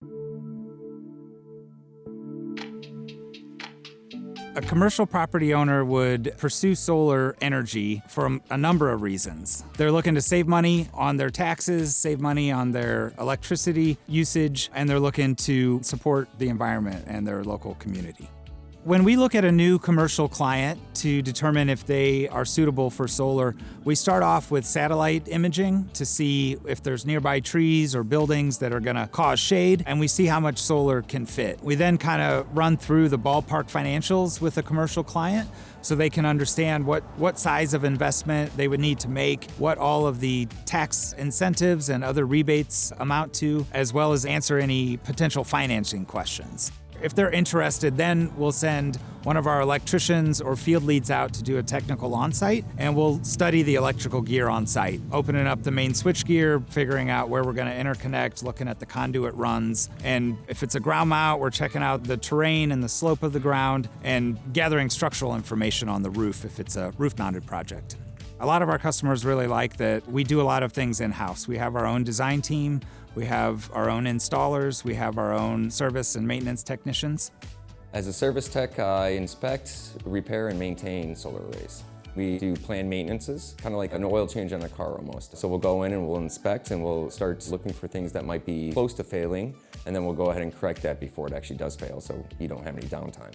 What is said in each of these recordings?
A commercial property owner would pursue solar energy for a number of reasons. They're looking to save money on their taxes, save money on their electricity usage, and they're looking to support the environment and their local community. When we look at a new commercial client to determine if they are suitable for solar, we start off with satellite imaging to see if there's nearby trees or buildings that are going to cause shade, and we see how much solar can fit. We then kind of run through the ballpark financials with a commercial client so they can understand what size of investment they would need to make, what all of the tax incentives and other rebates amount to, as well as answer any potential financing questions. If they're interested, then we'll send one of our electricians or field leads out to do a technical on-site, and we'll study the electrical gear on-site, opening up the main switch gear, figuring out where we're going to interconnect, looking at the conduit runs, and if it's a ground mount, we're checking out the terrain and the slope of the ground, and gathering structural information on the roof if it's a roof-mounted project. A lot of our customers really like that we do a lot of things in-house. We have our own design team, we have our own installers, we have our own service and maintenance technicians. As a service tech, I inspect, repair, and maintain solar arrays. We do planned maintenances, kind of like an oil change on a car almost. So we'll go in and we'll inspect and we'll start looking for things that might be close to failing, and then we'll go ahead and correct that before it actually does fail so you don't have any downtime.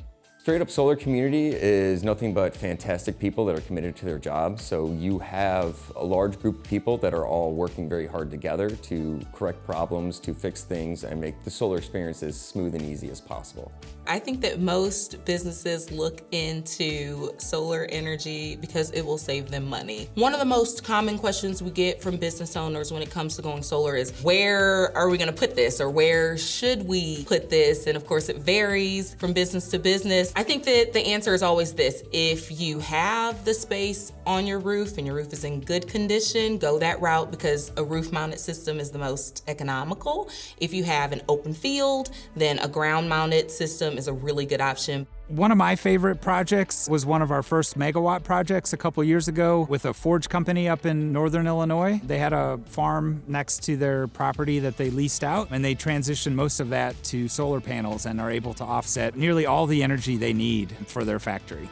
StraightUp Solar community is nothing but fantastic people that are committed to their jobs. So you have a large group of people that are all working very hard together to correct problems, to fix things, and make the solar experience as smooth and easy as possible. I think that most businesses look into solar energy because it will save them money. One of the most common questions we get from business owners when it comes to going solar is, where are we going to put this, or where should we put this? And of course it varies from business to business. I think that the answer is always this: if you have the space on your roof and your roof is in good condition, go that route because a roof-mounted system is the most economical. If you have an open field, then a ground-mounted system is a really good option. One of my favorite projects was one of our first megawatt projects a couple years ago with a forge company up in northern Illinois. They had a farm next to their property that they leased out, and they transitioned most of that to solar panels and are able to offset nearly all the energy they need for their factory.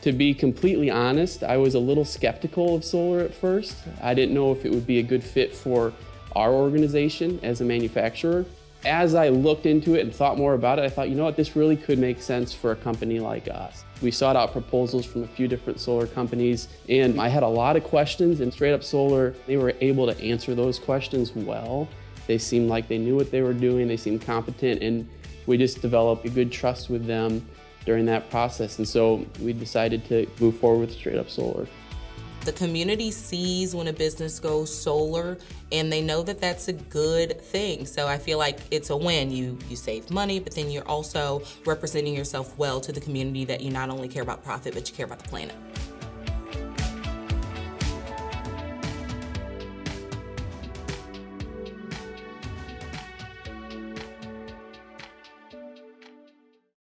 To be completely honest, I was a little skeptical of solar at first. I didn't know if it would be a good fit for our organization as a manufacturer. As I looked into it and thought more about it, I thought, you know what, this really could make sense for a company like us. We sought out proposals from a few different solar companies, and I had a lot of questions, and StraightUp Solar, they were able to answer those questions well. They seemed like they knew what they were doing, they seemed competent, and we just developed a good trust with them during that process. And so we decided to move forward with StraightUp Solar. The community sees when a business goes solar, and they know that that's a good thing. So I feel like it's a win. You save money, but then you're also representing yourself well to the community, that you not only care about profit, but you care about the planet.